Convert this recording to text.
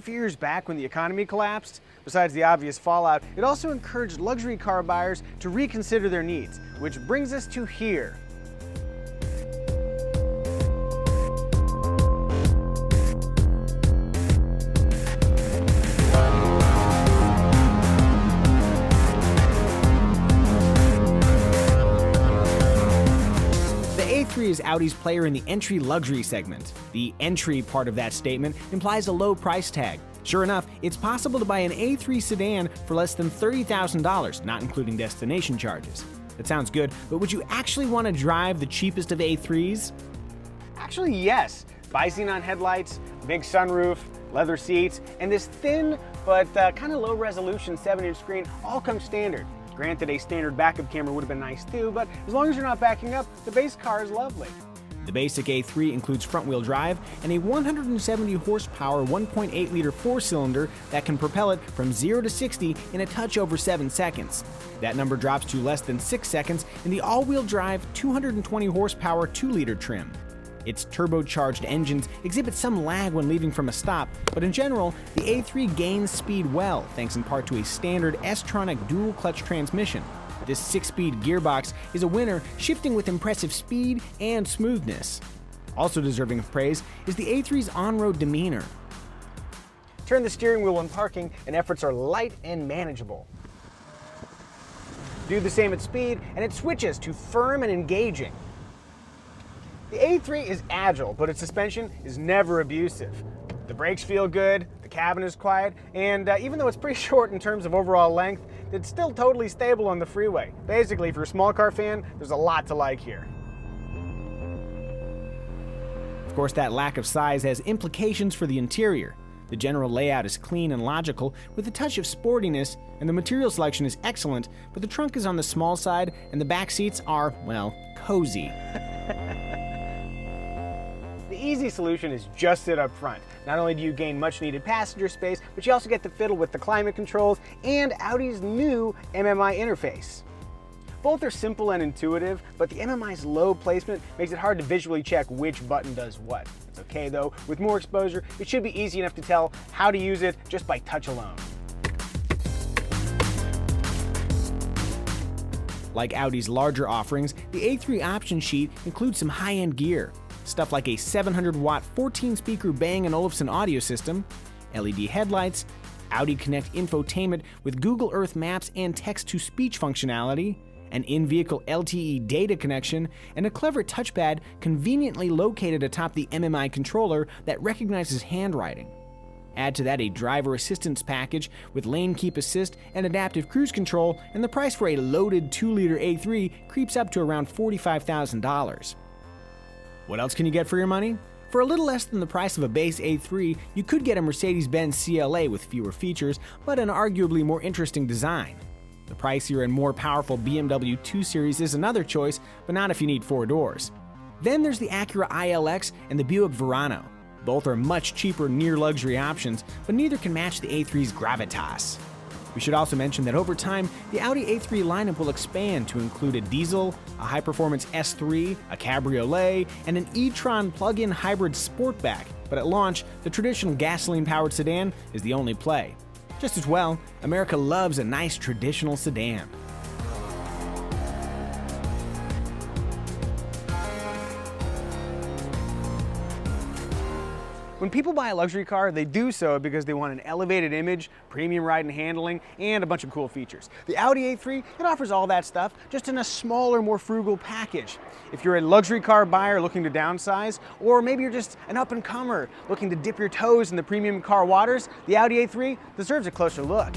a few years back when the economy collapsed, besides the obvious fallout, it also encouraged luxury car buyers to reconsider their needs, which brings us to here. The A3 is Audi's player in the entry luxury segment. The entry part of that statement implies a low price tag. Sure enough, it's possible to buy an A3 sedan for less than $30,000, not including destination charges. That sounds good, but would you actually want to drive the cheapest of A3s? Actually, yes. Bi-xenon headlights, big sunroof, leather seats, and this thin but kind of low resolution 7-inch screen all come standard. Granted, a standard backup camera would have been nice too, but as long as you're not backing up, the base car is lovely. The basic A3 includes front-wheel drive and a 170 horsepower 1.8-liter four-cylinder that can propel it from 0 to 60 in a touch over 7 seconds. That number drops to less than 6 seconds in the all-wheel drive 220 horsepower 2-liter trim. Its turbocharged engines exhibit some lag when leaving from a stop, but in general, the A3 gains speed well, thanks in part to a standard S-tronic dual-clutch transmission. This 6-speed gearbox is a winner, shifting with impressive speed and smoothness. Also deserving of praise is the A3's on-road demeanor. Turn the steering wheel when parking, and efforts are light and manageable. Do the same at speed, and it switches to firm and engaging. The A3 is agile, but its suspension is never abusive. The brakes feel good, the cabin is quiet, and even though it's pretty short in terms of overall length, it's still totally stable on the freeway. Basically, if you're a small car fan, there's a lot to like here. Of course, that lack of size has implications for the interior. The general layout is clean and logical, with a touch of sportiness, and the material selection is excellent, but the trunk is on the small side, and the back seats are, well, cozy. The easy solution is just sit up front. Not only do you gain much needed passenger space, but you also get to fiddle with the climate controls and Audi's new MMI interface. Both are simple and intuitive, but the MMI's low placement makes it hard to visually check which button does what. It's okay though, with more exposure, it should be easy enough to tell how to use it just by touch alone. Like Audi's larger offerings, the A3 option sheet includes some high-end gear. Stuff like a 700-watt 14-speaker Bang & Olufsen audio system, LED headlights, Audi Connect infotainment with Google Earth Maps and text-to-speech functionality, an in-vehicle LTE data connection, and a clever touchpad conveniently located atop the MMI controller that recognizes handwriting. Add to that a driver assistance package with lane keep assist and adaptive cruise control, and the price for a loaded 2-liter A3 creeps up to around $45,000. What else can you get for your money? For a little less than the price of a base A3, you could get a Mercedes-Benz CLA with fewer features, but an arguably more interesting design. The pricier and more powerful BMW 2 Series is another choice, but not if you need 4 doors. Then there's the Acura ILX and the Buick Verano. Both are much cheaper near-luxury options, but neither can match the A3's gravitas. We should also mention that over time, the Audi A3 lineup will expand to include a diesel, a high-performance S3, a cabriolet, and an e-tron plug-in hybrid sportback, but at launch, the traditional gasoline-powered sedan is the only play. Just as well, America loves a nice traditional sedan. When people buy a luxury car, they do so because they want an elevated image, premium ride and handling, and a bunch of cool features. The Audi A3, it offers all that stuff, just in a smaller, more frugal package. If you're a luxury car buyer looking to downsize, or maybe you're just an up-and-comer looking to dip your toes in the premium car waters, the Audi A3 deserves a closer look.